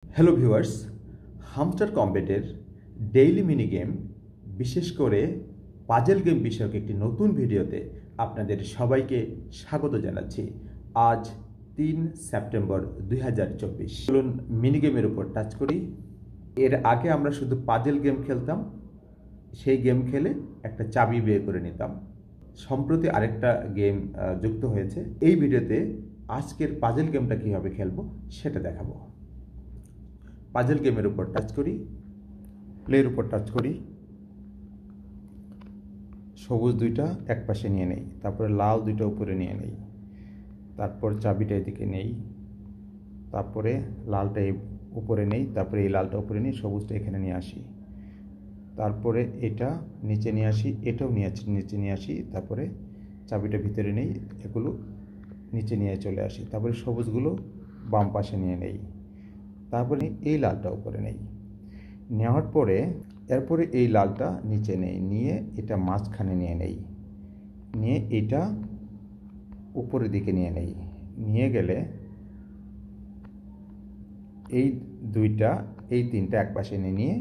Hello viewers, hamster কম্বেটের daily mini game, বিশেষ করে পাজেল গেম বিষয়ক একটি নতুন ভিডিওতে আপনাদের সবাইকে স্বাগত জানাচ্ছি। আজ 3 সেপ্টেম্বর 2024। চলুন মিনি গেমের উপর টাচ করি। এর আগে আমরা শুধু পাজেল গেম খেলতাম, সেই গেম খেলে একটা চাবি বের করে নিতাম। সম্প্রতি আরেকটা গেম যুক্ত হয়েছে। এই ভিডিওতে আজকের পাজেল গেমটা কীভাবে খেলবো সেটা দেখাবো। পাজেল গেমের উপর টাচ করি, প্লের উপর টাচ করি, সবুজ দুইটা এক পাশে নিয়ে নেই, তারপরে লাল দুইটা উপরে নিয়ে নেই, তারপর চাবিটা এদিকে নেই, তারপরে লালটা উপরে নেই, তারপরে এই লালটা উপরে নিই, সবুজটা এখানে নিয়ে আসি, তারপরে এটা নিচে নিয়ে আসি, এটাও নিচে নিয়ে আসি, তারপরে চাবিটা ভিতরে নেই, এগুলো নিচে নিয়ে চলে আসি, তারপরে সবুজগুলো বাম পাশে নিয়ে নেই, তারপরে এই লালটা উপরে নেই, নেওয়ার পরে এরপরে এই লালটা নিচে নেই, নিয়ে এটা মাঝখানে নিয়ে নেই, নিয়ে এটা উপরের দিকে নিয়ে নেই, নিয়ে গেলে এই দুইটা এই তিনটা এক পাশে নিয়ে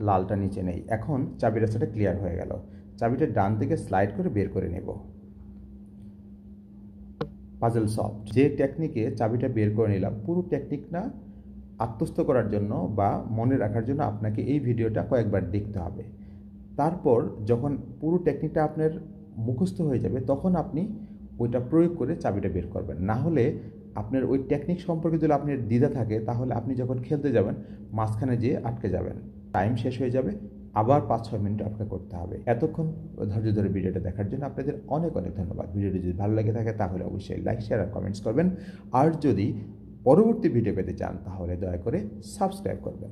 লালটা নিচে নেই। এখন চাবির রাস্তাটা ক্লিয়ার হয়ে গেল। চাবিটা ডান দিকে স্লাইড করে বের করে নেব। Puzzle solve. যে টেকনিকে চাবিটা বের করে নিলাম, পুরো টেকনিক না আত্মস্থ করার জন্য বা মনে রাখার জন্য আপনাকে এই ভিডিওটা কয়েকবার দেখতে হবে। তারপর যখন পুরো টেকনিকটা আপনার মুখস্থ হয়ে যাবে, তখন আপনি ওইটা প্রয়োগ করে চাবিটা বের করবেন। না হলে আপনার ওই টেকনিক সম্পর্কে যদি আপনার দ্বিধা থাকে, তাহলে আপনি যখন খেলতে যাবেন মাঝখানে যেয়ে আটকে যাবেন, টাইম শেষ হয়ে যাবে, আবার 5-6 মিনিট অপেক্ষা করতে হবে। এতক্ষণ ধৈর্য ধরে ভিডিওটা দেখার জন্য আপনাদের অনেক অনেক ধন্যবাদ। ভিডিওটি যদি ভালো লেগে থাকে তাহলে অবশ্যই লাইক, শেয়ার আর কমেন্টস করবেন। আর যদি পরবর্তী ভিডিও পেতে চান তাহলে দয়া করে সাবস্ক্রাইব করবেন।